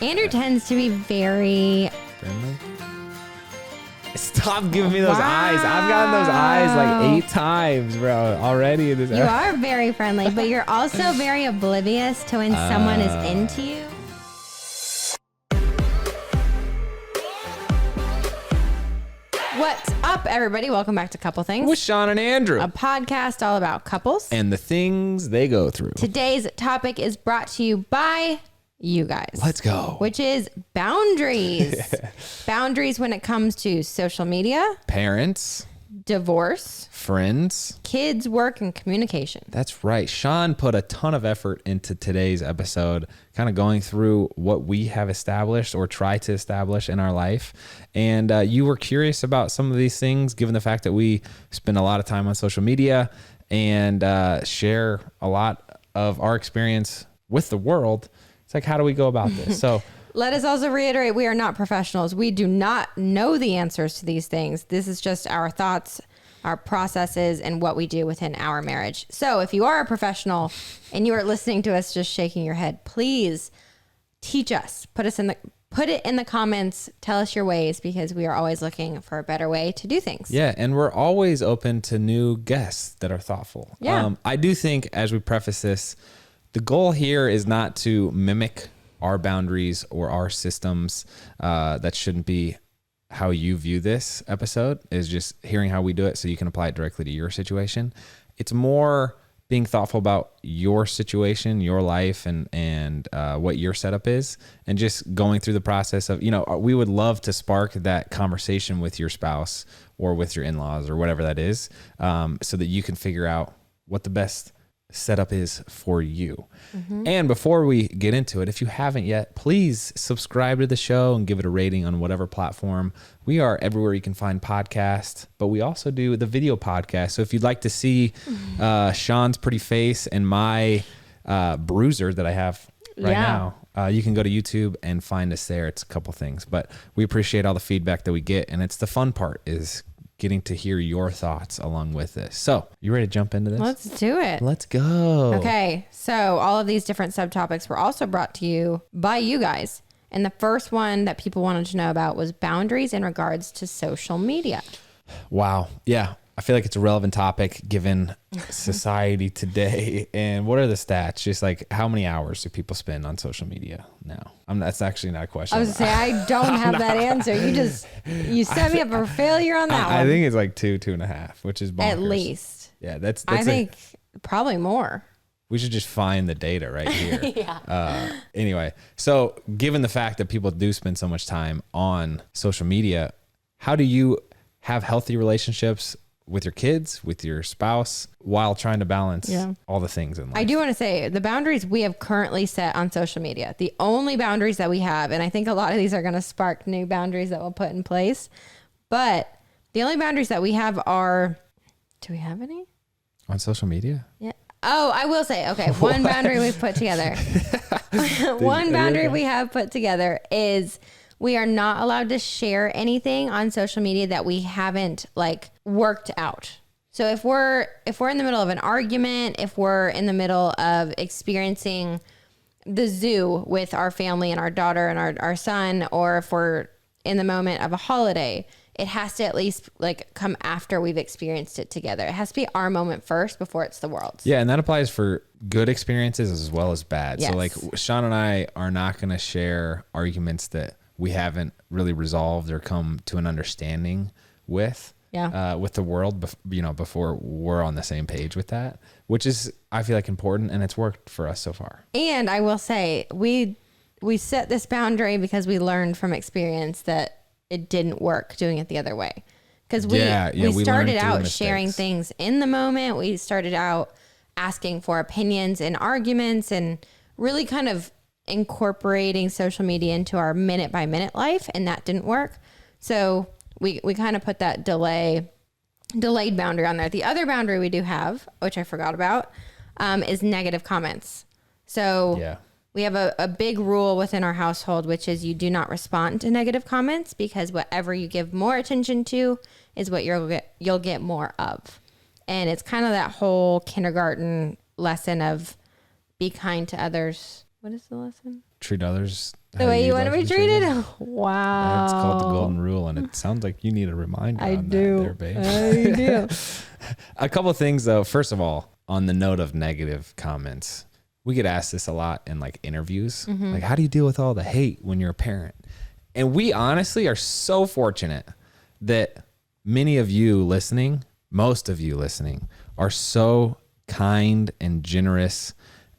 Andrew tends to be very friendly. Stop giving me those eyes. I've gotten those eyes like 8 times, bro, already in this You are very friendly, but you're also very oblivious to when someone is into you. What's up, everybody? Welcome back to Couple Things. With Shawn and Andrew. A podcast all about couples. And the things they go through. Today's topic is brought to you by you guys. Let's go. Which is boundaries. Boundaries when it comes to social media. Parents. Divorce. Friends. Kids, work, and communication. That's right. Shawn put a ton of effort into today's episode, kind of going through what we have established or try to establish in our life. And you were curious about some of these things, given the fact that we spend a lot of time on social media and share a lot of our experience with the world. It's like, how do we go about this? So let us also reiterate, we are not professionals. We do not know the answers to these things. This is just our thoughts, our processes, and what we do within our marriage. So if you are a professional and you are listening to us just shaking your head, please teach us. Put it in the comments. Tell us your ways, because we are always looking for a better way to do things. Yeah, and we're always open to new guests that are thoughtful. Yeah. I do think, as we preface this, the goal here is not to mimic our boundaries or our systems. That shouldn't be how you view this episode, is just hearing how we do it so you can apply it directly to your situation. It's more being thoughtful about your situation, your life, and what your setup is, and just going through the process of, we would love to spark that conversation with your spouse or with your in-laws or whatever that is, so that you can figure out what the best setup is for you. Mm-hmm. And before we get into it, if you haven't yet, please subscribe to the show and give it a rating on whatever platform. We are everywhere you can find podcasts, but we also do the video podcast. So if you'd like to see Shawn's pretty face and my bruiser that I have right now, you can go to YouTube and find us there. It's a couple things, but we appreciate all the feedback that we get, and it's the fun part, is getting to hear your thoughts along with this. So, you ready to jump into this? Let's do it. Let's go. Okay, so all of these different subtopics were also brought to you by you guys. And the first one that people wanted to know about was boundaries in regards to social media. Wow. Yeah. I feel like it's a relevant topic given society today. And what are the stats? Just like, how many hours do people spend on social media now? That's actually not a question. I was going to say, I don't have that answer. You set me up for failure on that one. I think it's like 2.5, which is bonkers. At least. Yeah, that's I think probably more. We should just find the data right here. Yeah. Anyway, so given the fact that people do spend so much time on social media, how do you have healthy relationships with your kids, with your spouse, while trying to balance all the things in life? I do want to say the boundaries we have currently set on social media, the only boundaries that we have, and I think a lot of these are going to spark new boundaries that we'll put in place, but the only boundaries that we have are, do we have any? On social media? Yeah. Oh, I will say, okay, one boundary we've put together. One boundary we have put together is we are not allowed to share anything on social media that we haven't worked out. So if we're in the middle of an argument, if we're in the middle of experiencing the zoo with our family and our daughter and our son, or if we're in the moment of a holiday, it has to at least come after we've experienced it together. It has to be our moment first before it's the world's. Yeah, and that applies for good experiences as well as bad. Yes. So Shawn and I are not going to share arguments that we haven't really resolved or come to an understanding with. With the world, before we're on the same page with that, which is, I feel like, important, and it's worked for us so far. And I will say, we set this boundary because we learned from experience that it didn't work doing it the other way. Because we started out sharing things in the moment. We started out asking for opinions and arguments and really kind of incorporating social media into our minute by minute life, and that didn't work. So we kind of put that delayed boundary on there. The other boundary we do have, which I forgot about, is negative comments. So we have a big rule within our household, which is you do not respond to negative comments, because whatever you give more attention to is what you'll get more of. And it's kind of that whole kindergarten lesson of be kind to others. What is the lesson? Treat others The way you want to be treated? Wow. That's called the golden rule, and it sounds like you need a reminder on that there, babe. I do. A couple of things, though. First of all, on the note of negative comments, we get asked this a lot in like interviews. Mm-hmm. Like, how do you deal with all the hate when you're a parent? And we honestly are so fortunate that many of you listening, most of you listening, are so kind and generous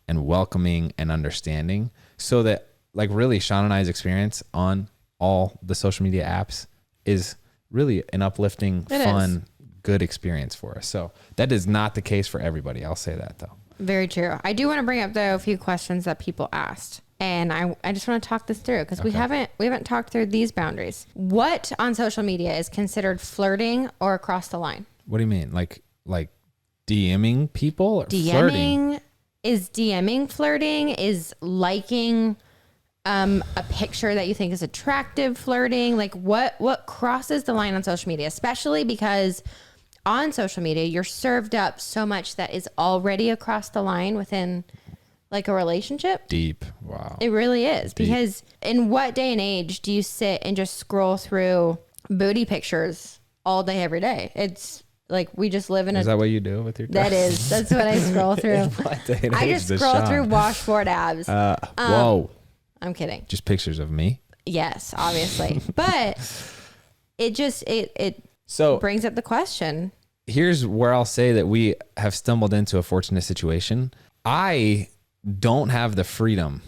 and welcoming and understanding, so that like really Shawn and I's experience on all the social media apps is really an uplifting, fun, good experience for us. So that is not the case for everybody. I'll say that though. Very true. I do want to bring up though a few questions that people asked. And I just want to talk this through because we haven't talked through these boundaries. What on social media is considered flirting or across the line? What do you mean? Like DMing people or DMing? Flirting? Is DMing flirting? Is liking a picture that you think is attractive flirting? Like what crosses the line on social media, especially because on social media, you're served up so much that is already across the line within like a relationship. Deep. Wow. It really is. Deep. Because in what day and age do you sit and just scroll through booty pictures all day, every day? It's like, we just live in Is that what you do with your time? That's what I scroll through. I just scroll through washboard abs. Whoa. I'm kidding. Just pictures of me? Yes, obviously. But it just, it brings up the question. Here's where I'll say that we have stumbled into a fortunate situation. I don't have the freedom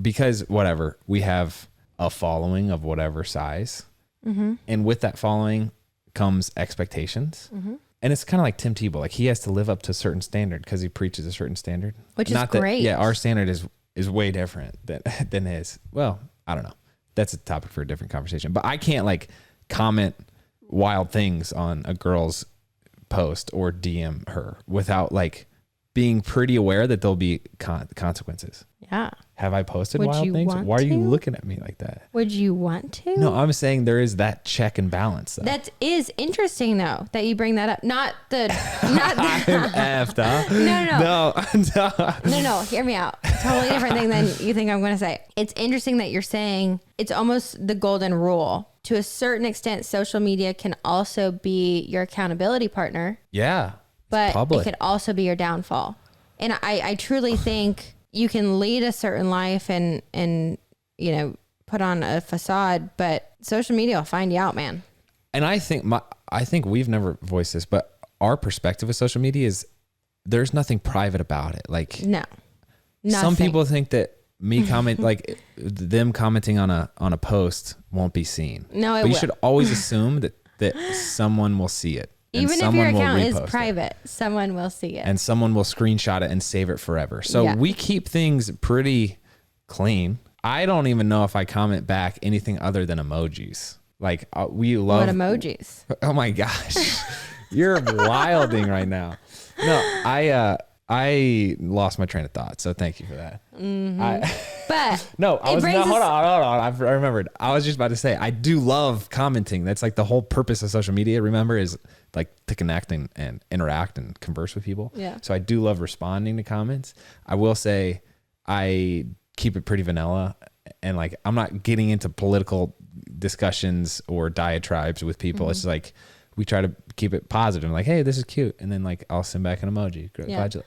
because whatever, we have a following of whatever size. Mm-hmm. And with that following comes expectations. Mm-hmm. And it's kind of like Tim Tebow. Like he has to live up to a certain standard because he preaches a certain standard. Which is great. Our standard is way different than his. Well, I don't know. That's a topic for a different conversation. But I can't like comment wild things on a girl's post or DM her without like being pretty aware that there'll be consequences. Yeah. Have I posted wild things? Why are you looking at me like that? Would you want to? No, I'm saying there is that check and balance. Though. That is interesting though, that you bring that up. Not the I'm effed, huh? No. Hear me out. Totally different thing than you think I'm going to say. It's interesting that you're saying it's almost the golden rule. To a certain extent, social media can also be your accountability partner. Yeah. But it could also be your downfall. And I truly think you can lead a certain life and you know, put on a facade, but social media will find you out, man. And I think we've never voiced this, but our perspective of social media is there's nothing private about it. Like no, nothing. Some people think that me comment like them commenting on a post won't be seen. No, but you should always assume that someone will see it. Even if your account is private, someone will see it. And someone will screenshot it and save it forever. So we keep things pretty clean. I don't even know if I comment back anything other than emojis. Like we love... What emojis? Oh my gosh. You're wilding right now. No, I lost my train of thought. So thank you for that. Mm-hmm. Hold on. I remembered. I was just about to say, I do love commenting. That's like the whole purpose of social media. Remember, is like to connect and interact and converse with people. Yeah. So I do love responding to comments. I will say I keep it pretty vanilla, and like, I'm not getting into political discussions or diatribes with people. Mm-hmm. It's like, we try to keep it positive. Like, hey, this is cute. And then like, I'll send back an emoji.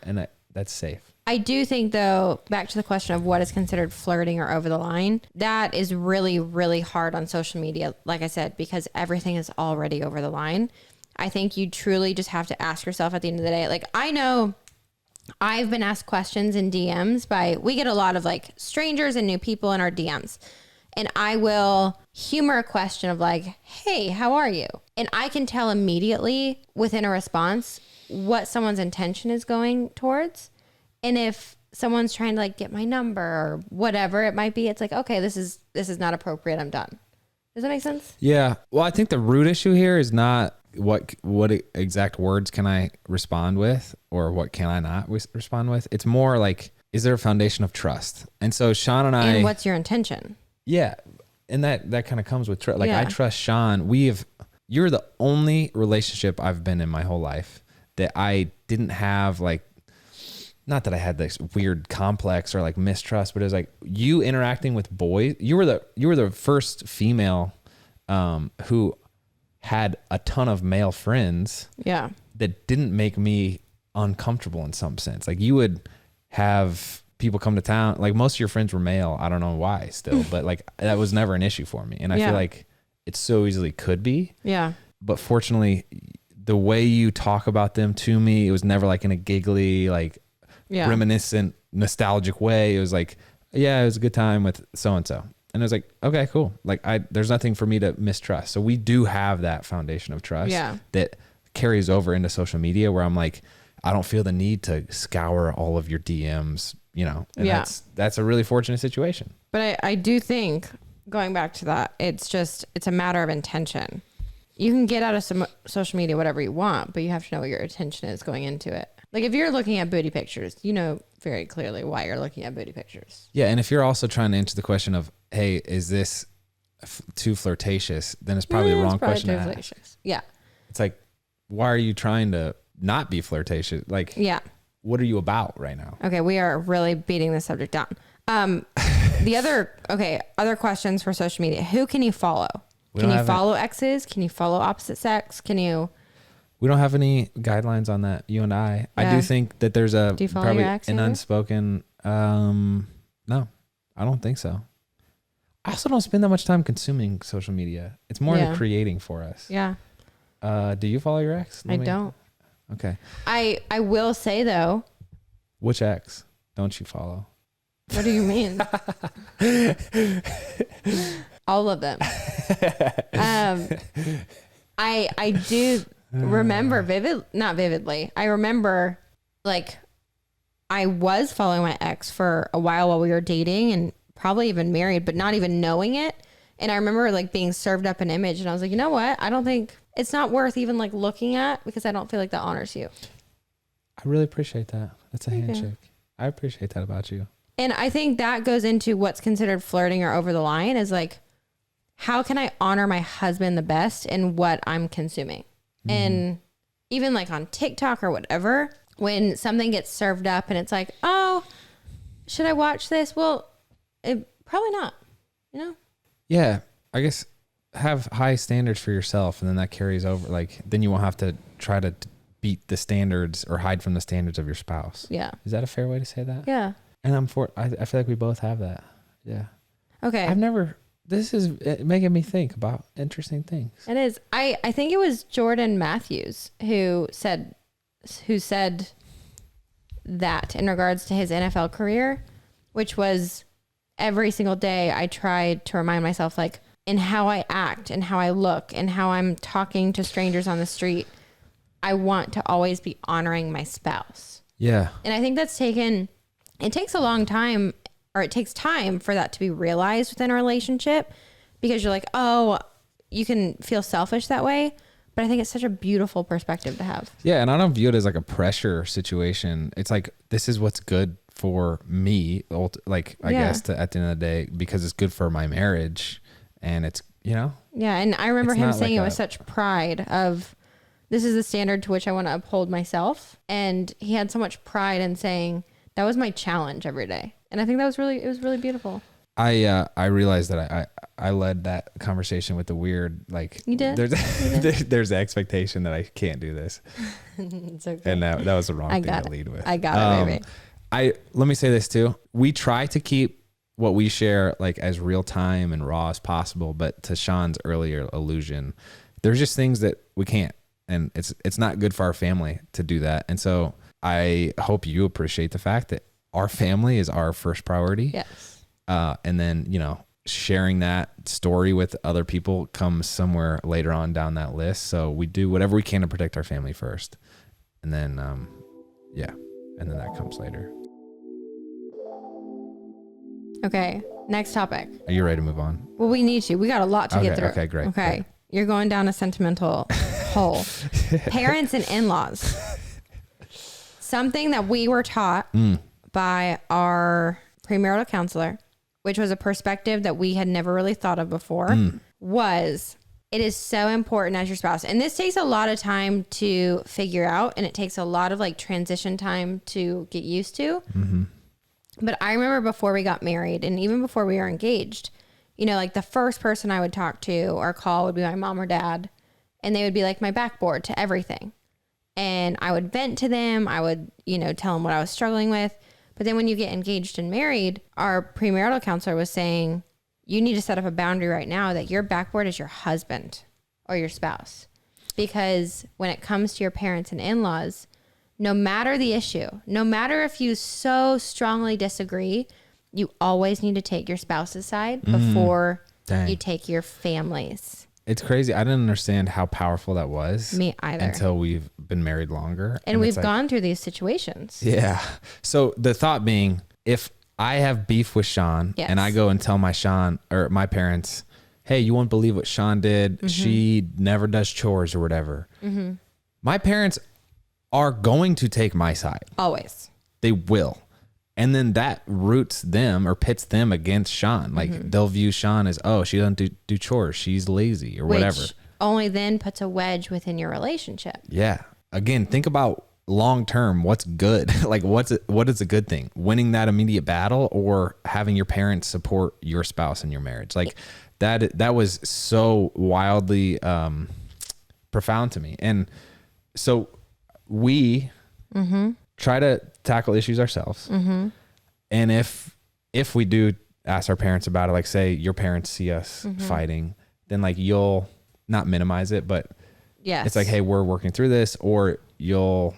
And that's safe. I do think though, back to the question of what is considered flirting or over the line, that is really, really hard on social media. Like I said, because everything is already over the line. I think you truly just have to ask yourself at the end of the day. Like, I know I've been asked questions in DMs we get a lot of like strangers and new people in our DMs. And I will humor a question of like, hey, how are you? And I can tell immediately within a response what someone's intention is going towards. And if someone's trying to like get my number or whatever it might be, it's like, okay, this is not appropriate. I'm done. Does that make sense? Yeah. Well, I think the root issue here is not what exact words can I respond with or what can I not respond with. It's more like, is there a foundation of trust? And so Shawn and I... And what's your intention? Yeah. And that kind of comes with trust. Like, I trust Shawn. You're the only relationship I've been in my whole life that I didn't have like not that I had this weird complex or like mistrust, but it was like you interacting with boys. You were the first female who had a ton of male friends. Yeah. That didn't make me uncomfortable in some sense. Like you would have people come to town. Like most of your friends were male. I don't know why still, but like that was never an issue for me. And I feel like it so easily could be. Yeah. But fortunately, the way you talk about them to me, it was never like in a giggly, like reminiscent, nostalgic way. It was like, yeah, it was a good time with so-and-so. And it was like, okay, cool. Like there's nothing for me to mistrust. So we do have that foundation of trust that carries over into social media where I'm like, I don't feel the need to scour all of your DMs, you know, and that's a really fortunate situation. But I do think going back to that, it's a matter of intention. You can get out of some social media whatever you want, but you have to know what your attention is going into it. Like if you're looking at booty pictures, you know very clearly why you're looking at booty pictures. Yeah. And if you're also trying to answer the question of, hey, is this too flirtatious? Then it's probably the wrong question to ask. Yeah. It's like, why are you trying to not be flirtatious? Like, what are you about right now? Okay, we are really beating this subject down. Other questions for social media. Who can you follow? Can you follow exes? Can you follow opposite sex? We don't have any guidelines on that, you and I. Yeah. I do think that there's probably an unspoken, no, I don't think so. I also don't spend that much time consuming social media. It's more the creating for us. Yeah. Do you follow your ex? I don't. Okay. I will say though. Which ex don't you follow? What do you mean? All of them. I do remember not vividly. I remember like I was following my ex for a while we were dating and probably even married, but not even knowing it. And I remember like being served up an image and I was like, you know what? I don't think it's not worth even like looking at because I don't feel like that honors you. I really appreciate that. That's a handshake. I appreciate that about you. And I think that goes into what's considered flirting or over the line is like, how can I honor my husband the best in what I'm consuming? Mm-hmm. And even like on TikTok or whatever, when something gets served up and it's like, oh, should I watch this? Well, probably not, you know? Yeah, I guess have high standards for yourself and then that carries over. Like, then you won't have to try to beat the standards or hide from the standards of your spouse. Yeah. Is that a fair way to say that? Yeah. And I feel like we both have that. Yeah. Okay. This is making me think about interesting things. It is. I think it was Jordan Matthews who said that in regards to his NFL career, which was every single day I tried to remind myself, like, in how I act and how I look and how I'm talking to strangers on the street, I want to always be honoring my spouse. Yeah. And I think it takes a long time, or it takes time for that to be realized within a relationship, because you're like, oh, you can feel selfish that way. But I think it's such a beautiful perspective to have. Yeah. And I don't view it as like a pressure situation. It's like, this is what's good for me, like, I guess at the end of the day, because it's good for my marriage and it's, you know? Yeah. And I remember him saying it with such pride of, this is the standard to which I want to uphold myself. And he had so much pride in saying, that was my challenge every day. And I think it was really beautiful. I realized that I led that conversation with the weirard, like, you did? There's the expectation that I can't do this. It's okay. And that was the wrong thing to lead with. I got it, baby. Let me say this too. We try to keep what we share like as real time and raw as possible, but to Shawn's earlier allusion, there's just things that we can't, and it's not good for our family to do that. And so I hope you appreciate the fact that our family is our first priority. Yes. And then, you know, sharing that story with other people comes somewhere later on down that list. So we do whatever we can to protect our family first. And then, and then that comes later. Okay. Next topic. Are you ready to move on? Well, we need to. We got a lot to get through. Okay, great. Okay. Great. You're going down a sentimental hole. Parents and in-laws. Something that we were taught by our premarital counselor, which was a perspective that we had never really thought of before, was it is so important as your spouse. And this takes a lot of time to figure out, and it takes a lot of like transition time to get used to. Mm-hmm. But I remember before we got married and even before we were engaged, you know, like the first person I would talk to or call would be my mom or dad, and they would be like my backboard to everything. And I would vent to them. I would, you know, tell them what I was struggling with. But then when you get engaged and married, our premarital counselor was saying, you need to set up a boundary right now that your backboard is your husband or your spouse. Because when it comes to your parents and in-laws, no matter the issue, no matter if you so strongly disagree, you always need to take your spouse's side before you take your family's. It's crazy. I didn't understand how powerful that was. Me either. Until we've been married longer. And we've gone through these situations. Yeah. So the thought being, if I have beef with Shawn and I go and tell my parents, hey, you won't believe what Shawn did. Mm-hmm. She never does chores or whatever. Mm-hmm. My parents are going to take my side. Always. They will. And then that roots them or pits them against Shawn. Like they'll view Shawn as, oh, she doesn't do chores. She's lazy or whatever. Only then puts a wedge within your relationship. Yeah. Again, think about long term, what's good? Like what is a good thing? Winning that immediate battle or having your parents support your spouse in your marriage? Like that was so wildly profound to me. And so we try to tackle issues ourselves. Mm-hmm. And if we do ask our parents about it, like say your parents see us fighting, then like you'll not minimize it, but it's like, hey, we're working through this, or you'll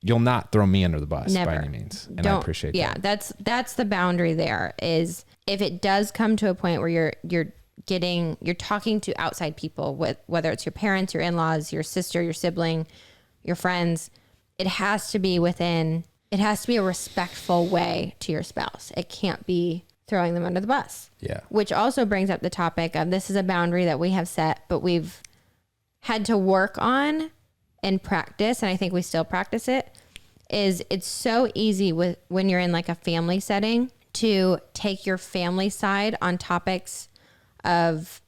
not throw me under the bus by any means. And I appreciate that. Yeah, that's the boundary there, is if it does come to a point where you're talking to outside people, whether it's your parents, your in-laws, your sister, your sibling, your friends, it has to be a respectful way to your spouse. It can't be throwing them under the bus. Yeah. Which also brings up the topic of, this is a boundary that we have set, but we've had to work on and practice, and I think we still practice it, is it's so easy when you're in like a family setting to take your family side on topics of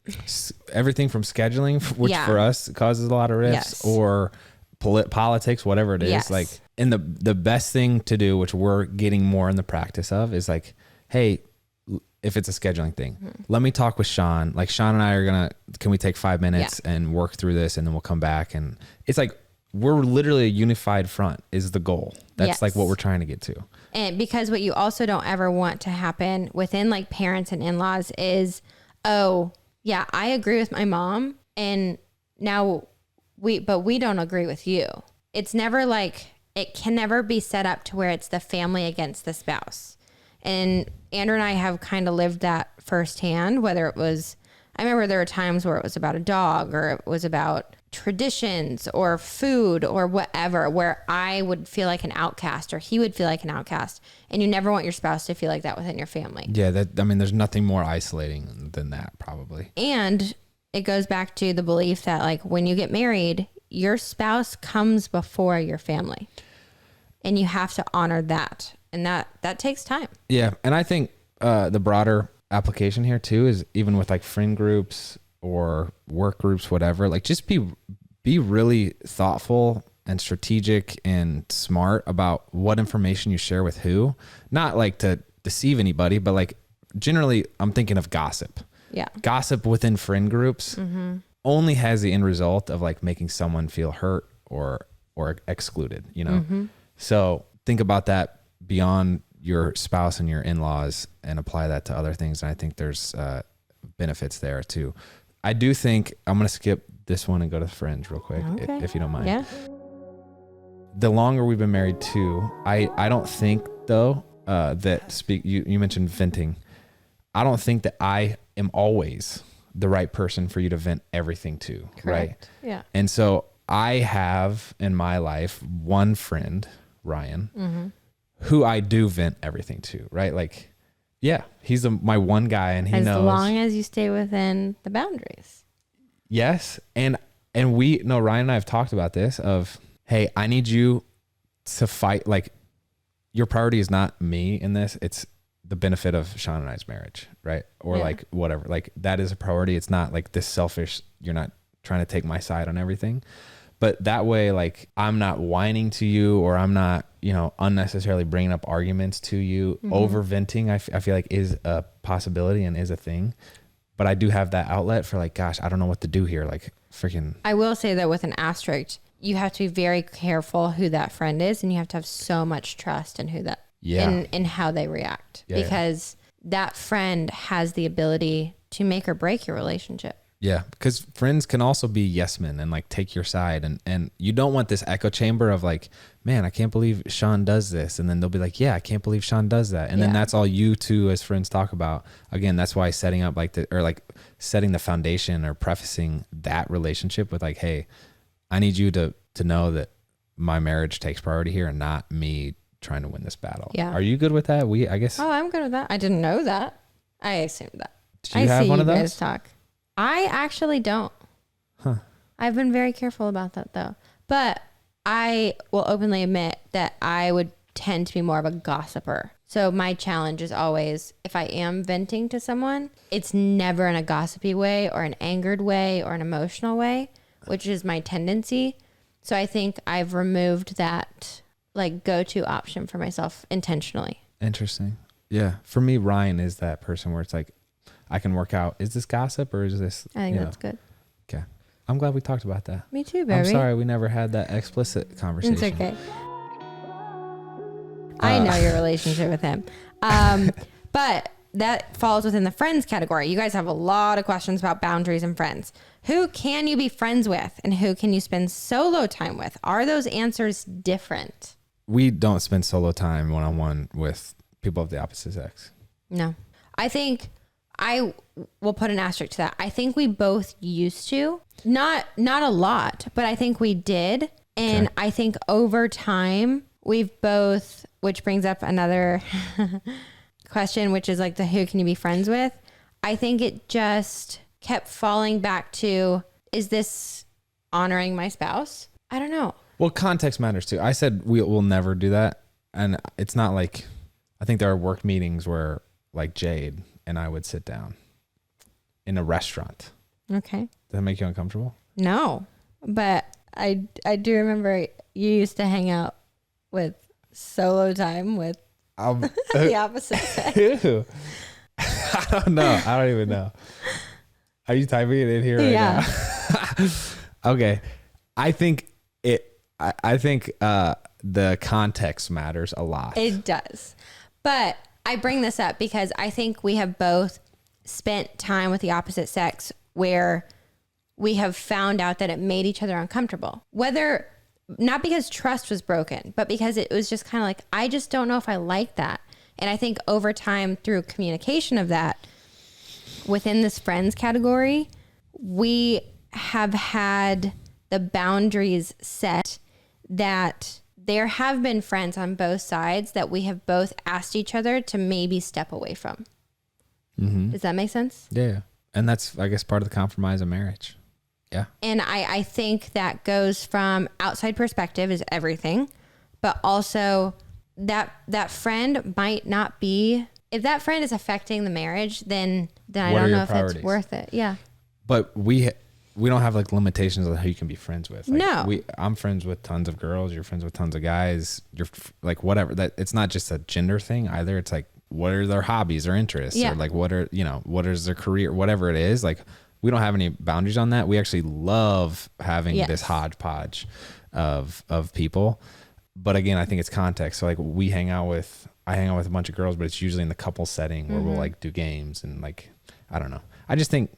everything from scheduling, which for us causes a lot of risks, or politics, whatever it is. Yes. Like, and the best thing to do, which we're getting more in the practice of, is like, hey, if it's a scheduling thing, let me talk with Shawn. Like Shawn and I can we take 5 minutes and work through this, and then we'll come back. And it's like, we're literally a unified front is the goal. That's like what we're trying to get to. And because what you also don't ever want to happen within like parents and in-laws is, oh yeah, I agree with my mom, and now we don't agree with you. It's never like, it can never be set up to where it's the family against the spouse. And Andrew and I have kind of lived that firsthand, whether it was, I remember there were times where it was about a dog, or it was about traditions or food or whatever, where I would feel like an outcast or he would feel like an outcast. And you never want your spouse to feel like that within your family. Yeah. There's nothing more isolating than that, probably. And it goes back to the belief that like when you get married, your spouse comes before your family, and you have to honor that. And that takes time. Yeah. And I think the broader application here too is even with like friend groups or work groups, whatever, like just be really thoughtful and strategic and smart about what information you share with who. Not like to deceive anybody, but like generally I'm thinking of gossip. Yeah. Gossip within friend groups only has the end result of like making someone feel hurt or excluded, you know? So think about that beyond your spouse and your in-laws and apply that to other things. And I think there's benefits there too. I do think I'm going to skip this one and go to friends real quick, if you don't mind. Yeah. The longer we've been married too, I don't think though, you mentioned venting. I don't think that I am always the right person for you to vent everything to. Correct. Right? Yeah. And so I have in my life one friend, Ryan, who I do vent everything to, right? Like, yeah, he's my one guy, and he knows. As long as you stay within the boundaries. Yes. And Ryan and I have talked about this of, hey, I need you to fight. Like, your priority is not me in this. It's the benefit of Shawn and I's marriage, right? Or like whatever, like that is a priority. It's not like this selfish, you're not trying to take my side on everything. But that way, like, I'm not whining to you, or I'm not, you know, unnecessarily bringing up arguments to you. Over venting, I feel like is a possibility and is a thing. But I do have that outlet for like, gosh, I don't know what to do here. Like, freaking. I will say that with an asterisk, you have to be very careful who that friend is, and you have to have so much trust in who that, in how they react, because that friend has the ability to make or break your relationship. Yeah, because friends can also be yes men and like take your side, and you don't want this echo chamber of like, man, I can't believe Shawn does this, and then they'll be like, yeah, I can't believe Shawn does that, and then that's all you two as friends talk about. Again, that's why setting up like setting the foundation or prefacing that relationship with like, hey, I need you to know that my marriage takes priority here and not me trying to win this battle. Yeah, are you good with that? I guess. Oh, I'm good with that. I didn't know that. I assumed that. Do you have one of those? Guys talk. I actually don't. I've been very careful about that though. But I will openly admit that I would tend to be more of a gossiper. So my challenge is always, if I am venting to someone, it's never in a gossipy way or an angered way or an emotional way, which is my tendency. So I think I've removed that like go-to option for myself intentionally. Interesting. Yeah. For me, Ryan is that person where it's like, I can work out, is this gossip or is this? I think that's good. Okay. I'm glad we talked about that. Me too, baby. I'm sorry we never had that explicit conversation. It's okay. I know your relationship with him. But that falls within the friends category. You guys have a lot of questions about boundaries and friends. Who can you be friends with and who can you spend solo time with? Are those answers different? We don't spend solo time one-on-one with people of the opposite sex. No. I think I will put an asterisk to that. I think we both used to. Not a lot, but I think we did. And okay. I think over time, we've both, which brings up another question, which is like the who can you be friends with? I think it just kept falling back to, is this honoring my spouse? I don't know. Well, context matters too. I said we'll never do that. And it's not like, I think there are work meetings where like Jade and I would sit down in a restaurant. Okay. Does that make you uncomfortable? No, but I do remember you used to hang out with solo time with the opposite sex. Ew. I don't know. I don't even know. Are you typing it in here right now? Okay. I think the context matters a lot. It does. But I bring this up because I think we have both spent time with the opposite sex where we have found out that it made each other uncomfortable. Whether, not because trust was broken, but because it was just kind of like, I just don't know if I like that. And I think over time through communication of that within this friends category, we have had the boundaries set that there have been friends on both sides that we have both asked each other to maybe step away from. Mm-hmm. Does that make sense? Yeah. And that's, I guess, part of the compromise of marriage. Yeah. And I think that goes from outside perspective is everything, but also that friend might not be, if that friend is affecting the marriage, then I don't know if it's worth it. Yeah. But we don't have like limitations on who you can be friends with. Like, no. I'm friends with tons of girls. You're friends with tons of guys. You're like, whatever. That it's not just a gender thing either. It's like, what are their hobbies or interests? Yeah. Or like, what is their career? Whatever it is. Like, we don't have any boundaries on that. We actually love having this hodgepodge of people. But again, I think it's context. So like I hang out with a bunch of girls, but it's usually in the couple setting where we'll like do games and like, I don't know. I just think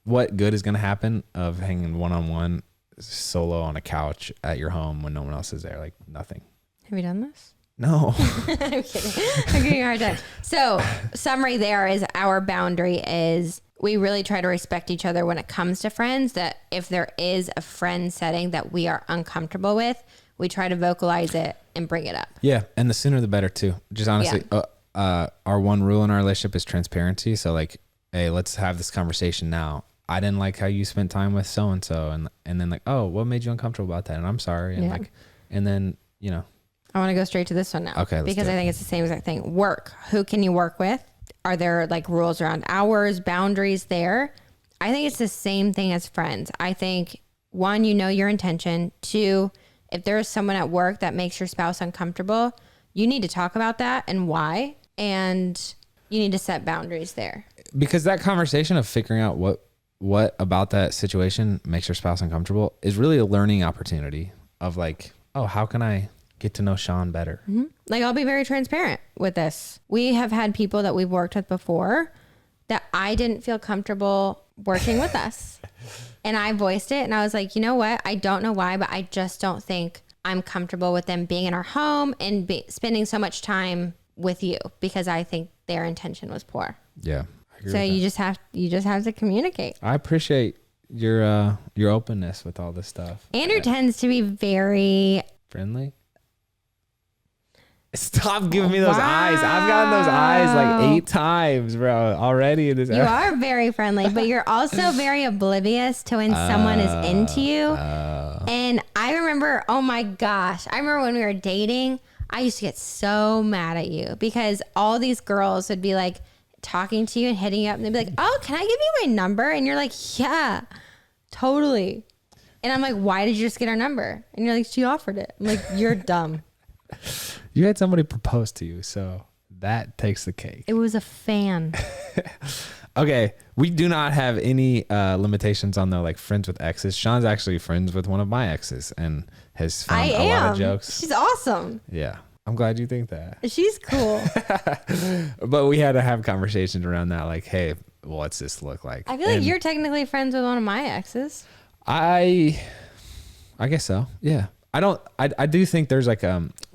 what good is going to happen of hanging one-on-one solo on a couch at your home when no one else is there? Like nothing. Have you done this? No. I'm kidding. I'm giving you a hard time. So summary there is our boundary is we really try to respect each other when it comes to friends, that if there is a friend setting that we are uncomfortable with, we try to vocalize it and bring it up. Yeah. And the sooner the better too. Just honestly, our one rule in our relationship is transparency. So like, hey, let's have this conversation now. I didn't like how you spent time with so-and-so. And then like, oh, what made you uncomfortable about that? And I'm sorry. And and then, I want to go straight to this one now. Okay. Because I think it's the same exact thing. Work. Who can you work with? Are there like rules around hours, boundaries there? I think it's the same thing as friends. I think, one, you know your intention. Two, if there's someone at work that makes your spouse uncomfortable, you need to talk about that and why. And you need to set boundaries there. Because that conversation of figuring out what about that situation makes your spouse uncomfortable is really a learning opportunity of like, oh, how can I get to know Shawn better? Mm-hmm. Like, I'll be very transparent with this. We have had people that we've worked with before that I didn't feel comfortable working with us. And I voiced it and I was like, you know what? I don't know why, but I just don't think I'm comfortable with them being in our home and spending so much time with you because I think their intention was poor. Yeah. So you just have to communicate. I appreciate your openness with all this stuff. Andrew tends to be very friendly. Stop giving me those eyes. I've gotten those eyes like 8 times, bro, already in this. You are very friendly, but you're also very oblivious to when someone is into you. And I remember, oh my gosh, I remember when we were dating, I used to get so mad at you because all these girls would be like talking to you and hitting you up and they'd be like, oh, can I give you my number? And you're like, yeah, totally. And I'm like, why did you just get our number? And you're like, she offered it. I'm like, you're dumb. You had somebody propose to you, so that takes the cake. It was a fan. Okay, we do not have any limitations on the like friends with exes. Shawn's actually friends with one of my exes and has found a lot of jokes. She's awesome. Yeah, I'm glad you think that. She's cool. But we had to have conversations around that, like, hey, what's this look like? I feel like you're technically friends with one of my exes. I guess so. Yeah. I do think there's like,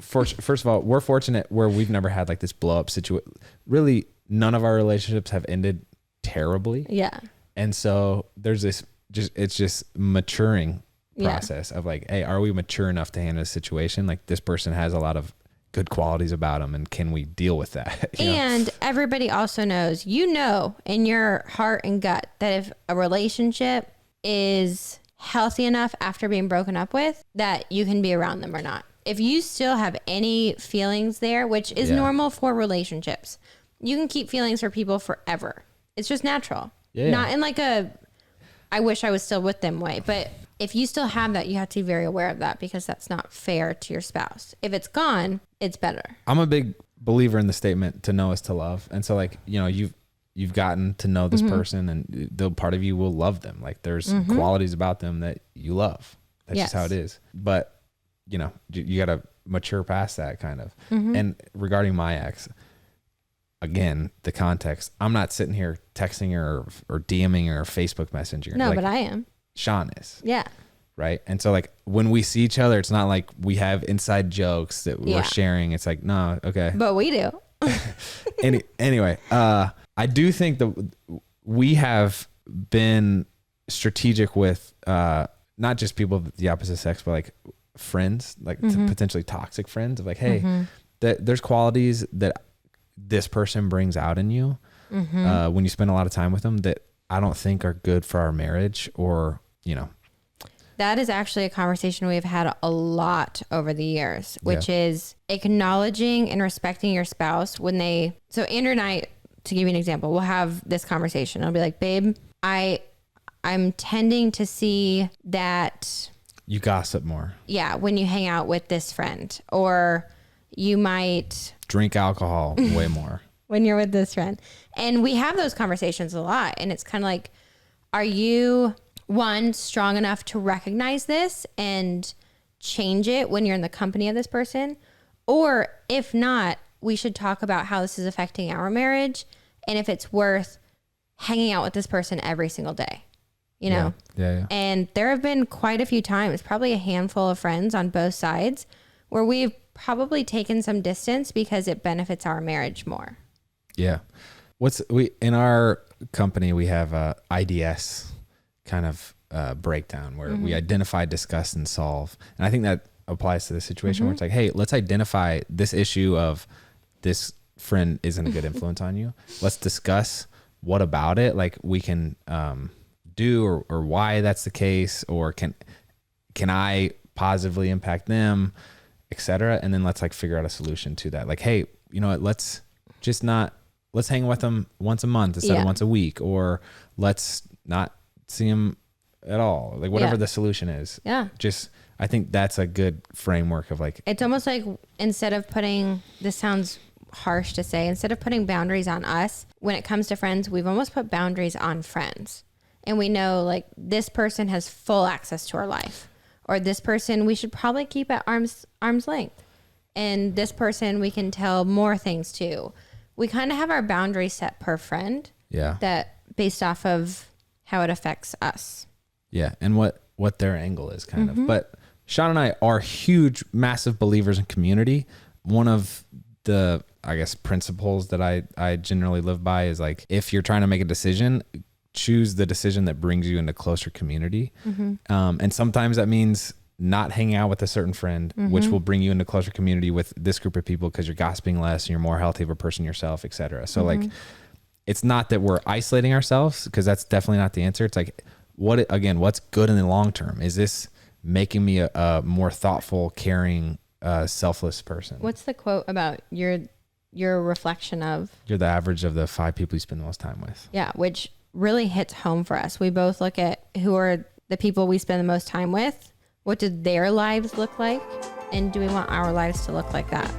first of all, we're fortunate where we've never had like this blow up situation. Really, none of our relationships have ended terribly. Yeah. And so there's this, it's just maturing process of like, hey, are we mature enough to handle a situation? Like this person has a lot of good qualities about them and can we deal with that? And everybody also knows, in your heart and gut that if a relationship is healthy enough after being broken up with, that you can be around them or not. If you still have any feelings there, which is normal for relationships, you can keep feelings for people forever. It's just natural. Yeah. Not in like a, I wish I was still with them way, but if you still have that, you have to be very aware of that because that's not fair to your spouse. If it's gone, it's better. I'm a big believer in the statement, to know is to love. And so like, you've gotten to know this person and the part of you will love them. Like there's qualities about them that you love. That's just how it is. But you got to mature past that kind of. And regarding my ex, again, the context, I'm not sitting here texting her or DMing her or Facebook messaging her. No, like, but I am. Shawn is. Yeah. Right. And so like when we see each other, it's not like we have inside jokes that we're sharing. It's like, no, okay. But we do. Anyway, I do think that we have been strategic with not just people of the opposite sex, but like friends, like potentially toxic friends of like, hey, there's qualities that this person brings out in you when you spend a lot of time with them that I don't think are good for our marriage or, That is actually a conversation we've had a lot over the years, which is acknowledging and respecting your spouse when so Andrew and I, to give you an example, we'll have this conversation. I'll be like, babe, I'm tending to see that you gossip more. Yeah. When you hang out with this friend, or you might drink alcohol way more when you're with this friend. And we have those conversations a lot. And it's kind of like, are you strong enough to recognize this and change it when you're in the company of this person? Or if not, we should talk about how this is affecting our marriage and if it's worth hanging out with this person every single day, Yeah. And there have been quite a few times, probably a handful of friends on both sides, where we've probably taken some distance because it benefits our marriage more. Yeah. In our company, we have a IDS kind of breakdown where we identify, discuss, and solve. And I think that applies to the situation where it's like, hey, let's identify this issue of this friend isn't a good influence on you. Let's discuss what about it, like we can do or why that's the case, or can I positively impact them, etc. And then let's like figure out a solution to that. Like, hey, you know what, let's hang with them once a month instead of once a week, or let's not see them at all. Like whatever the solution is. Yeah. Just, I think that's a good framework of like. It's almost like instead of putting, this sounds harsh to say, instead of putting boundaries on us, when it comes to friends, we've almost put boundaries on friends. And we know like this person has full access to our life, or this person we should probably keep at arm's length. And this person we can tell more things to. We kind of have our boundaries set per friend. Yeah. That based off of how it affects us. Yeah. And what their angle is kind of. But Shawn and I are huge, massive believers in community. One of the, I guess, principles that I generally live by is like, if you're trying to make a decision, choose the decision that brings you into closer community. And sometimes that means not hanging out with a certain friend, which will bring you into closer community with this group of people because you're gossiping less and you're more healthy of a person yourself, et cetera. So like, it's not that we're isolating ourselves, because that's definitely not the answer. It's like, what's good in the long term? Is this making me a more thoughtful, caring, selfless person? What's the quote about your reflection of? You're the average of the 5 people you spend the most time with. Yeah, which really hits home for us. We both look at who are the people we spend the most time with. What do their lives look like? And do we want our lives to look like that?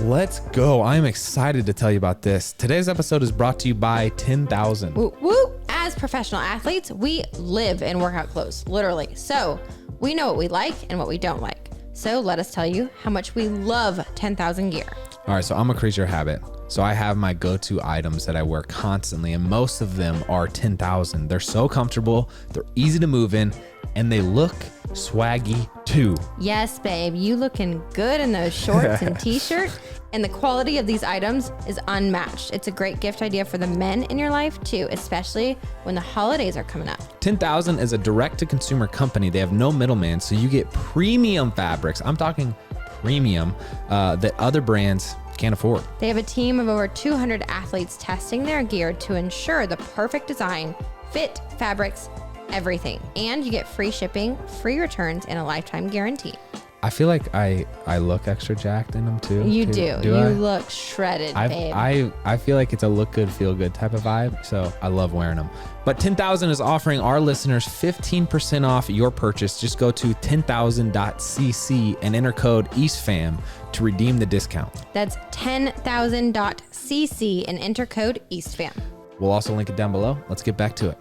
Let's go. I'm excited to tell you about this. Today's episode is brought to you by 10,000. Woo, woo. As professional athletes, we live in workout clothes, literally. So we know what we like and what we don't like. So let us tell you how much we love 10,000 gear. All right, so I'm a creature of habit. So I have my go-to items that I wear constantly, and most of them are 10,000. They're so comfortable, they're easy to move in, and they look swaggy too. Yes, babe, you looking good in those shorts and t-shirt, and the quality of these items is unmatched. It's a great gift idea for the men in your life too, especially when the holidays are coming up. 10,000 is a direct-to-consumer company. They have no middleman, so you get premium fabrics. I'm talking premium that other brands can't afford. They have a team of over 200 athletes testing their gear to ensure the perfect design, fit, fabrics, everything. And you get free shipping, free returns, and a lifetime guarantee. I feel like I look extra jacked in them too. You do. You look shredded, babe. I feel like it's a look good, feel good type of vibe. So I love wearing them. But 10,000 is offering our listeners 15% off your purchase. Just go to 10,000.cc and enter code EastFam to redeem the discount. That's 10,000.cc and enter code EastFam. We'll also link it down below. Let's get back to it.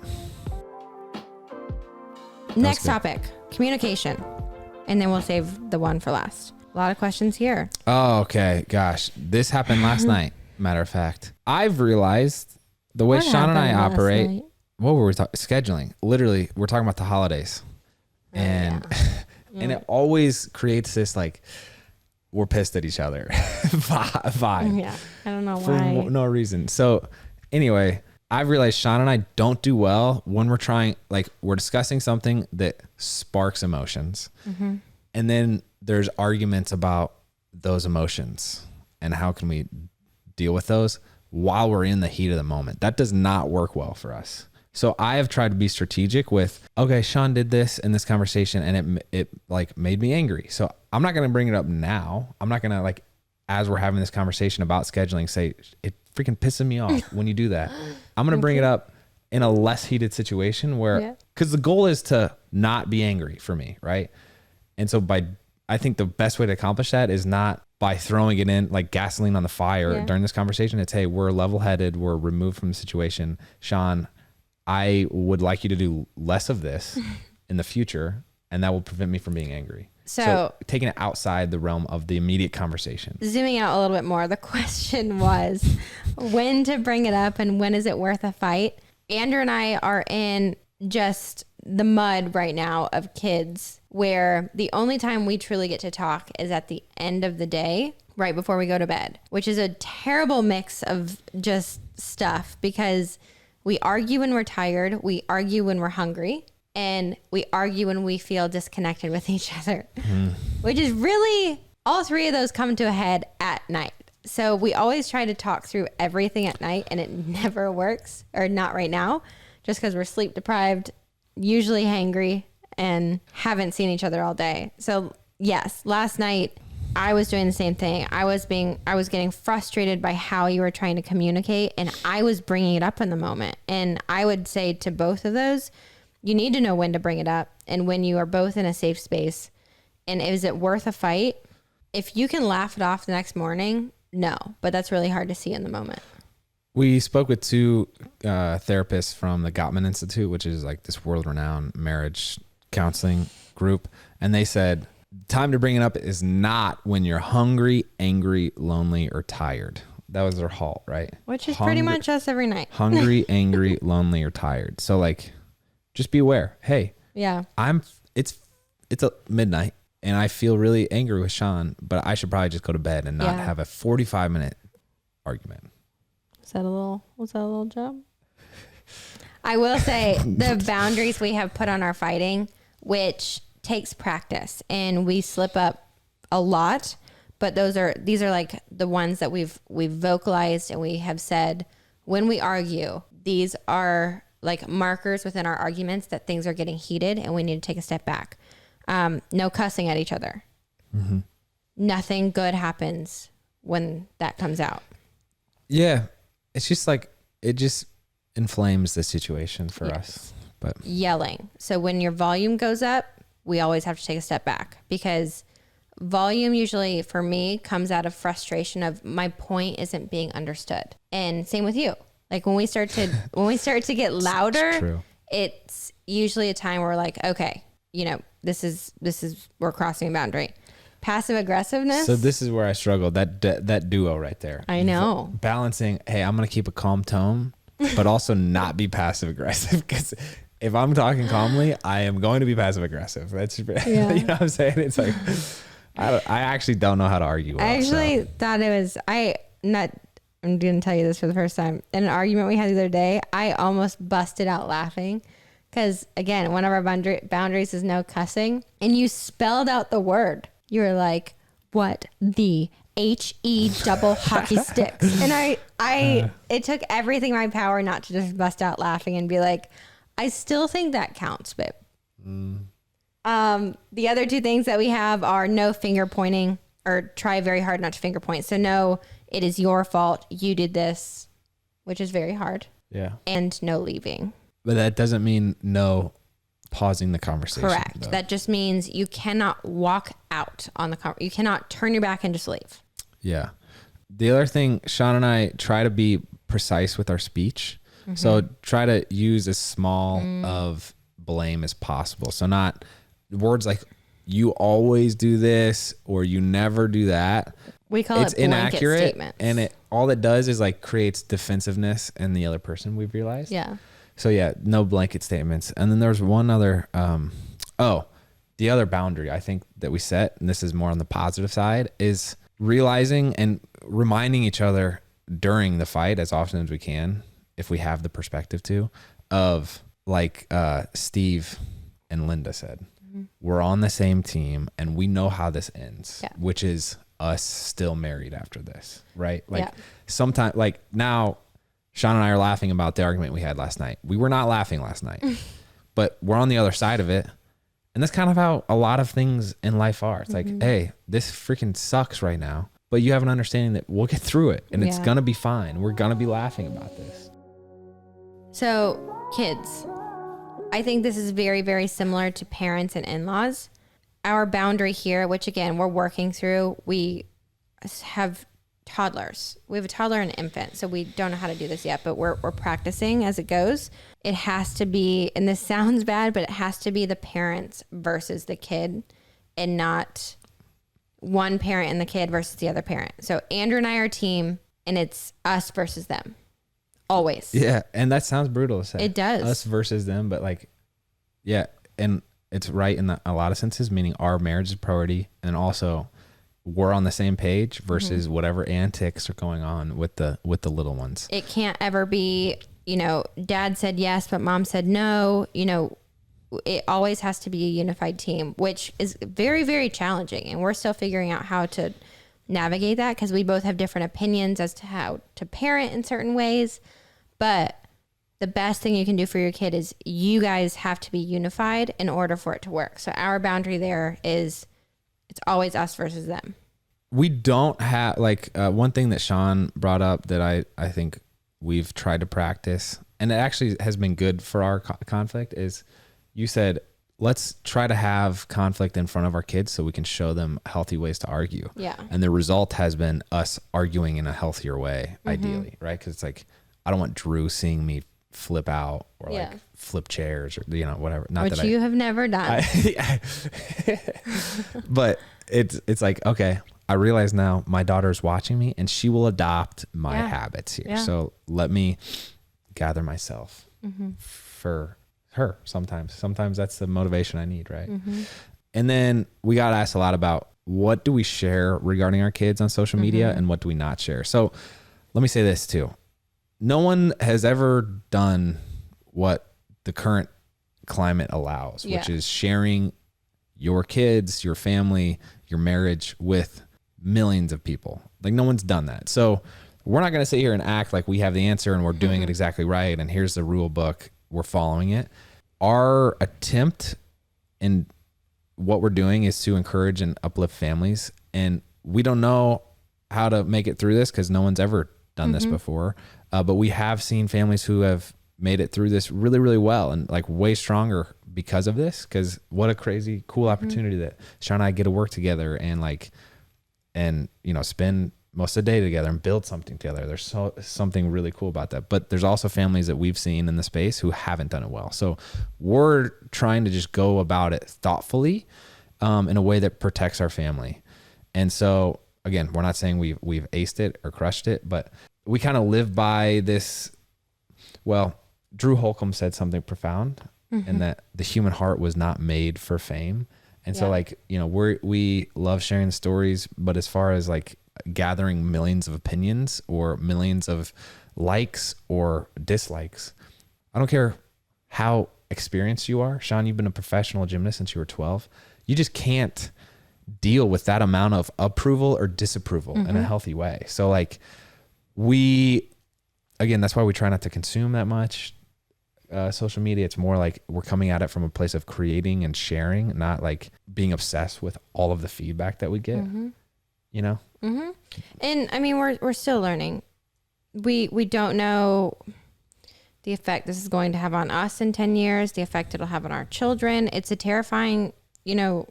Next topic, communication. And then we'll save the one for last. A lot of questions here. Oh, okay. Gosh, this happened last night. Matter of fact, I've realized the way Shawn and I operate. What were we talking? Scheduling. Literally, we're talking about the holidays, and and it always creates this like we're pissed at each other vibe. Yeah, I don't know for why. No reason. So anyway, I've realized Shawn and I don't do well when we're discussing something that sparks emotions. And then there's arguments about those emotions and how can we deal with those while we're in the heat of the moment. That does not work well for us. So I have tried to be strategic with, okay, Shawn did this in this conversation and it like made me angry. So I'm not going to bring it up now. I'm not going to like, as we're having this conversation about scheduling, say it freaking pisses me off when you do that. I'm going to bring it up in a less heated situation where, because the goal is to not be angry for me, right? And so I think the best way to accomplish that is not by throwing it in like gasoline on the fire during this conversation. It's, hey, we're level-headed, we're removed from the situation. Shawn, I would like you to do less of this in the future, and that will prevent me from being angry. So taking it outside the realm of the immediate conversation. Zooming out a little bit more, the question was when to bring it up and when is it worth a fight? Andrew and I are in just the mud right now of kids where the only time we truly get to talk is at the end of the day, right before we go to bed, which is a terrible mix of just stuff because we argue when we're tired, we argue when we're hungry, and we argue when we feel disconnected with each other, which is really, all three of those come to a head at night. So we always try to talk through everything at night and it never works, or not right now, just because we're sleep deprived, usually hangry, and haven't seen each other all day. So yes, last night I was doing the same thing. I was getting frustrated by how you were trying to communicate, and I was bringing it up in the moment. And I would say to both of those, you need to know when to bring it up and when you are both in a safe space. And is it worth a fight? If you can laugh it off the next morning, no, but that's really hard to see in the moment. We spoke with two therapists from the Gottman Institute, which is like this world-renowned marriage counseling group. And they said, time to bring it up is not when you're hungry, angry, lonely, or tired. That was their halt, right? Which is pretty much us every night. Hungry, angry, lonely, or tired. So like, just be aware. Hey, yeah, it's a midnight and I feel really angry with Shawn, but I should probably just go to bed and not have a 45-minute argument. Was that a little job? I will say the boundaries we have put on our fighting, which takes practice, and we slip up a lot, but these are like the ones that we've vocalized, and we have said when we argue, these are like markers within our arguments that things are getting heated and we need to take a step back. No cussing at each other. Mm-hmm. Nothing good happens when that comes out. Yeah. It's just like, it just inflames the situation for us. But yelling. So when your volume goes up, we always have to take a step back, because volume usually for me comes out of frustration of my point isn't being understood. And same with you. Like when we start to get louder, it's usually a time where we're like, okay, this is we're crossing a boundary. Passive aggressiveness. So this is where I struggle. That duo right there. I know. Balancing, hey, I'm going to keep a calm tone, but also not be passive aggressive, because if I'm talking calmly, I am going to be passive aggressive. That's you know what I'm saying? It's like I actually don't know how to argue. I actually thought it was I'm going to tell you this for the first time. In an argument we had the other day, I almost busted out laughing because, again, one of our boundaries is no cussing, and you spelled out the word. You were like, what the HE double hockey sticks. And it took everything in my power not to just bust out laughing and be like, I still think that counts, babe. The other two things that we have are no finger pointing, or try very hard not to finger point. So no, it is your fault. You did this, which is very hard. Yeah. And no leaving. But that doesn't mean no pausing the conversation. Correct. Though. That just means you cannot walk out on the you cannot turn your back and just leave. Yeah. The other thing, Shawn and I try to be precise with our speech. Mm-hmm. So try to use as small of blame as possible. So not words like you always do this or you never do that. We call it inaccurate statements. And all it does is like creates defensiveness in the other person, we've realized. Yeah. So yeah, no blanket statements. And then there's one other, the other boundary I think that we set, and this is more on the positive side, is realizing and reminding each other during the fight as often as we can, if we have the perspective to, of like Steve and Linda said, we're on the same team and we know how this ends, which is us still married after this, right? Like sometimes, like now, Shawn and I are laughing about the argument we had last night. We were not laughing last night, but we're on the other side of it. And that's kind of how a lot of things in life are. It's like, hey, this freaking sucks right now, but you have an understanding that we'll get through it and it's going to be fine. We're going to be laughing about this. So kids, I think this is very, very similar to parents and in-laws. Our boundary here, which again, we're working through, we have toddlers. We have a toddler and an infant, so we don't know how to do this yet, but we're practicing as it goes. It has to be, and this sounds bad, but it has to be the parents versus the kid and not one parent and the kid versus the other parent. So Andrew and I are a team, and it's us versus them. Always. Yeah, and that sounds brutal to say. It does. Us versus them, but like, yeah, and it's right in a lot of senses, meaning our marriage is priority, and also we're on the same page versus whatever antics are going on with the little ones. It can't ever be, dad said yes, but mom said no. It always has to be a unified team, which is very, very challenging. And we're still figuring out how to navigate that because we both have different opinions as to how to parent in certain ways. But the best thing you can do for your kid is you guys have to be unified in order for it to work. So our boundary there is it's always us versus them. we don't have like one thing that Shawn brought up that I think we've tried to practice, and it actually has been good for our conflict, is you said, let's try to have conflict in front of our kids so we can show them healthy ways to argue. Yeah. And the result has been us arguing in a healthier way, ideally, right? Because it's like, I don't want Drew seeing me flip out or like flip chairs or, you know, whatever. Not which that you have never done. But it's like, okay, I realize now my daughter's watching me and she will adopt my habits here. Yeah. So let me gather myself for her sometimes. Sometimes that's the motivation I need, right? And then we got asked a lot about what do we share regarding our kids on social media and what do we not share. So let me say this too. No one has ever done what the current climate allows, which is sharing your kids, your family, your marriage with millions of people. Like no one's done that. So we're not going to sit here and act like we have the answer and we're doing it exactly right. And here's the rule book. We're following it. Our attempt in what we're doing is to encourage and uplift families. And we don't know how to make it through this because no one's ever done this before. But we have seen families who have made it through this really, really well and like way stronger because of this. Because what a crazy, cool opportunity that Shawn and I get to work together and like, and you know, spend most of the day together and build something together. There's something really cool about that. But there's also families that we've seen in the space who haven't done it well. So we're trying to just go about it thoughtfully in a way that protects our family. And so again, we're not saying we've aced it or crushed it, but we kind of live by this. Well, Drew Holcomb said something profound and that the human heart was not made for fame. And so like, you know, we love sharing stories, but as far as like gathering millions of opinions or millions of likes or dislikes, I don't care how experienced you are. Shawn, you've been a professional gymnast since you were 12. You just can't deal with that amount of approval or disapproval in a healthy way. So like again, that's why we try not to consume that much social media. It's more like we're coming at it from a place of creating and sharing, not like being obsessed with all of the feedback that we get, you know? And I mean, we're still learning. We don't know the effect this is going to have on us in 10 years, the effect it'll have on our children. It's a terrifying, you know,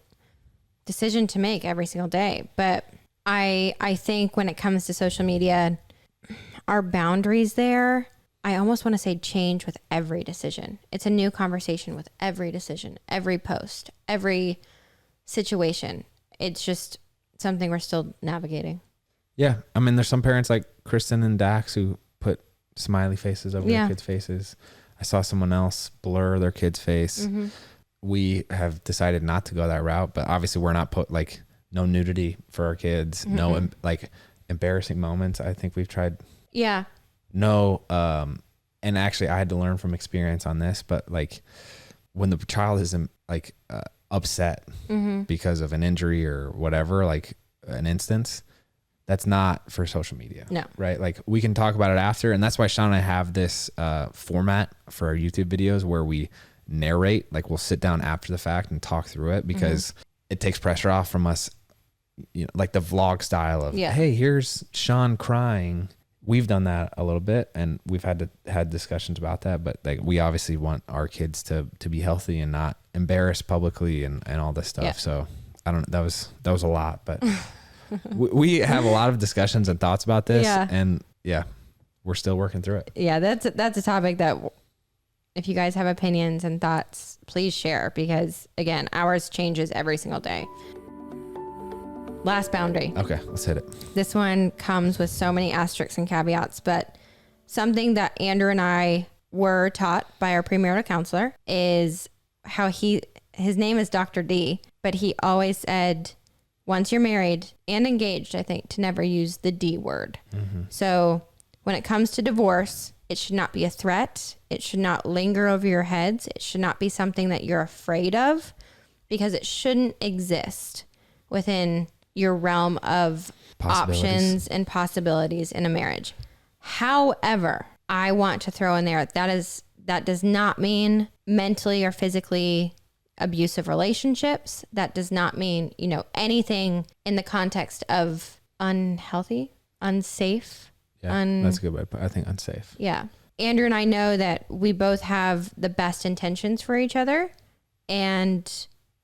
decision to make every single day. But I think when it comes to social media, our boundaries there, I almost want to say change with every decision. It's a new conversation with every decision, every post, every situation. It's just something we're still navigating. Yeah. I mean, there's some parents like Kristen and Dax who put smiley faces over their kids' faces. I saw someone else blur their kid's face. We have decided not to go that route, but obviously we're not put like no nudity for our kids, no like embarrassing moments. I think we've tried. Yeah. No. And actually I had to learn from experience on this, but like when the child is like upset because of an injury or whatever, like an instance, that's not for social media. No. Right. Like we can talk about it after. And that's why Shawn and I have this format for our YouTube videos where we narrate, like we'll sit down after the fact and talk through it because it takes pressure off from us, you know, like the vlog style of, hey, here's Shawn crying. We've done that a little bit and we've had discussions about that, but like we obviously want our kids to be healthy and not embarrassed publicly and all this stuff. Yeah. So I don't, that was a lot, but we have a lot of discussions and thoughts about this and we're still working through it. Yeah. That's a topic that if you guys have opinions and thoughts, please share because again, ours changes every single day. Last boundary. Okay, let's hit it. This one comes with so many asterisks and caveats, but something that Andrew and I were taught by our premarital counselor is how his name is Dr. D, but he always said, once you're married and engaged, I think, to never use the D word. So when it comes to divorce, it should not be a threat. It should not linger over your heads. It should not be something that you're afraid of because it shouldn't exist within your realm of options and possibilities in a marriage. However, I want to throw in there that does not mean mentally or physically abusive relationships. That does not mean, anything in the context of unhealthy, unsafe. Yeah, that's a good way to put it. I think unsafe. Yeah. Andrew and I know that we both have the best intentions for each other. And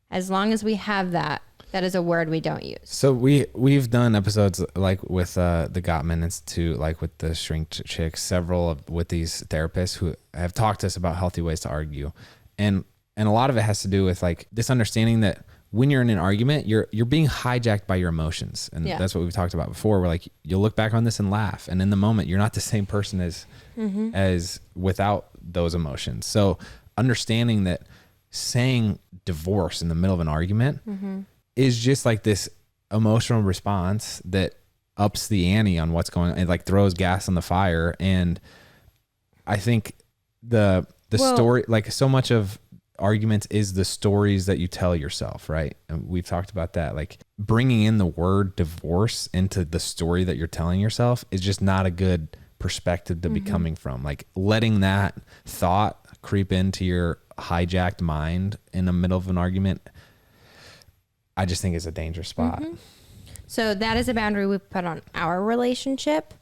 as long as we have that, that is a word we don't use. So we've done episodes like with the Gottman Institute, like with the Shrink Chicks, several with these therapists who have talked to us about healthy ways to argue. And a lot of it has to do with like this understanding that when you're in an argument, you're being hijacked by your emotions. And that's what we've talked about before. Where like you'll look back on this and laugh. And in the moment, you're not the same person as without those emotions. So understanding that saying divorce in the middle of an argument is just like this emotional response that ups the ante on what's going on. It like throws gas on the fire. And I think the story, like so much of arguments is the stories that you tell yourself, right? And we've talked about that. Like bringing in the word divorce into the story that you're telling yourself is just not a good perspective to be coming from. Like letting that thought creep into your hijacked mind in the middle of an argument, I just think is a dangerous spot. So that is a boundary we put on our relationship.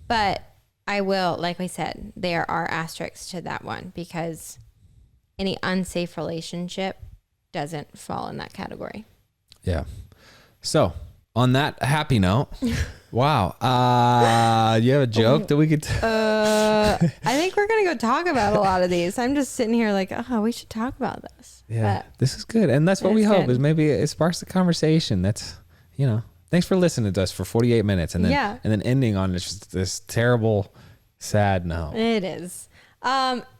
But I will, like we said, there are asterisks to that one because any unsafe relationship doesn't fall in that category. Yeah. So on that happy note, wow. You have a joke that we could... I think we're going to go talk about a lot of these. I'm just sitting here like, we should talk about this. Yeah, this is good. And that's what we hope is maybe it sparks the conversation. That's, thanks for listening to us for 48 minutes and then ending on this terrible, sad note. It is.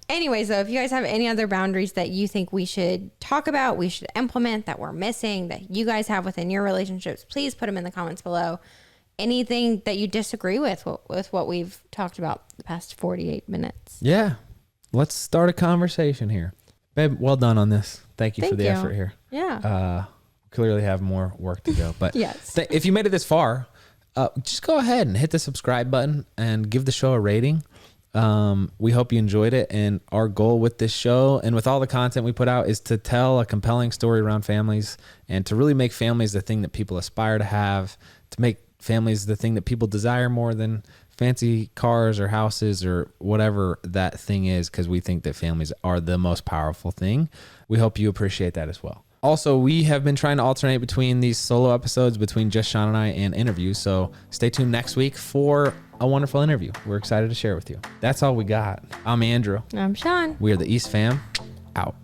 Anyways, though, if you guys have any other boundaries that you think we should talk about, we should implement, that we're missing, that you guys have within your relationships, please put them in the comments below. Anything that you disagree with what we've talked about the past 48 minutes. Yeah. Let's start a conversation here. Babe, well done on this. Thank you for the effort here. Yeah. Clearly have more work to go. But yes. If you made it this far, just go ahead and hit the subscribe button and give the show a rating. We hope you enjoyed it. And our goal with this show and with all the content we put out is to tell a compelling story around families and to really make families the thing that people aspire to have, to make families the thing that people desire more than fancy cars or houses or whatever that thing is, because we think that families are the most powerful thing. We hope you appreciate that as well. Also, we have been trying to alternate between these solo episodes between just Shawn and I and interviews. So stay tuned next week for a wonderful interview. We're excited to share with you. That's all we got. I'm Andrew. I'm Shawn. We are the East Fam. Out.